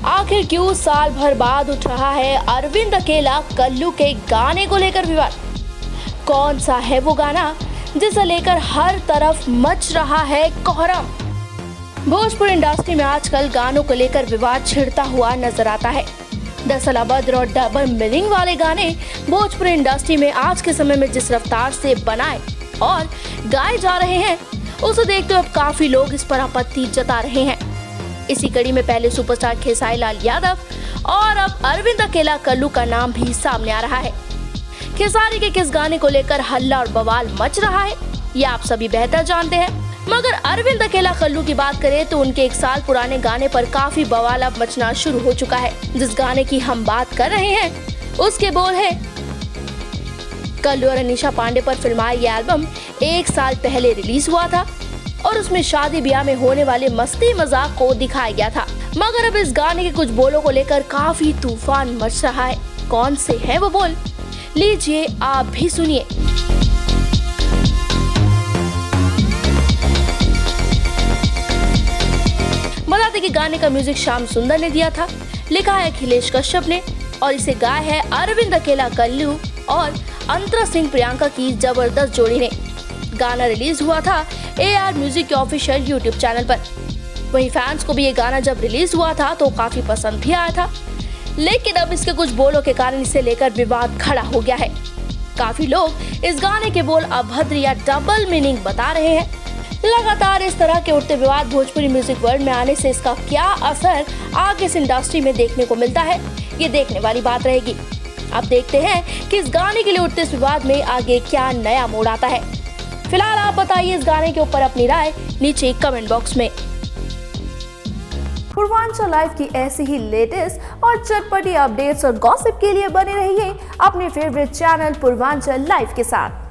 आखिर क्यों साल भर बाद उठ रहा है अरविंद अकेला कल्लू के गाने को लेकर विवाद? कौन सा है वो गाना जिसे लेकर हर तरफ मच रहा है कोहराम? भोजपुरी इंडस्ट्री में आजकल गानों को लेकर विवाद छिड़ता हुआ नजर आता है। दरअसल अभद्र और डबल मीनिंग वाले गाने भोजपुरी इंडस्ट्री में आज के समय में जिस रफ्तार से बनाए और गाए जा रहे हैं, उसे देखते हुए अब काफी लोग इस पर आपत्ति जता रहे हैं। इसी कड़ी में पहले सुपरस्टार खेसारी लाल यादव और अब अरविंद अकेला कल्लू का नाम भी सामने आ रहा है। खेसारी के किस गाने को लेकर हल्ला और बवाल मच रहा है, ये आप सभी बेहतर जानते हैं। मगर अरविंद अकेला कल्लू की बात करें तो उनके 1 साल पुराने गाने पर काफी बवाल अब मचना शुरू हो चुका है। जिस गाने की हम बात कर रहे हैं उसके बोल है, कल्लू और अनीशा पांडे पर फिल्माया ये एल्बम 1 साल पहले रिलीज हुआ था और उसमें शादी ब्याह में होने वाले मस्ती मजाक को दिखाया गया था। मगर अब इस गाने के कुछ बोलों को लेकर काफी तूफान मच रहा है। कौन से हैं वो बोल, लीजिए आप भी सुनिए। बता दें कि गाने का म्यूजिक श्याम सुंदर ने दिया था, लिखा है अखिलेश कश्यप ने और इसे गाया है अरविंद अकेला कल्लू और अंतरा सिंह प्रियंका की जबरदस्त जोड़ी ने। गाना रिलीज हुआ था AR म्यूजिक के ऑफिशियल YouTube चैनल पर। वहीं फैंस को भी ये गाना जब रिलीज हुआ था तो काफी पसंद भी आया था, लेकिन अब इसके कुछ बोलों के कारण इसे लेकर विवाद खड़ा हो गया है। काफी लोग इस गाने के बोल अभद्र या डबल मीनिंग बता रहे हैं। लगातार इस तरह के उठते विवाद भोजपुरी म्यूजिक वर्ल्ड में आने से इसका क्या असर आगे इस इंडस्ट्री में देखने को मिलता है, ये देखने वाली बात रहेगी। अब देखते हैं कि इस गाने के लिए उठते इस विवाद में आगे क्या नया मोड़ आता है। फिलहाल आप बताइए इस गाने के ऊपर अपनी राय नीचे कमेंट बॉक्स में। पूर्वांचल लाइव की ऐसी ही लेटेस्ट और चटपटी अपडेट्स और गॉसिप के लिए बने रहिए अपने फेवरेट चैनल पूर्वांचल लाइव के साथ।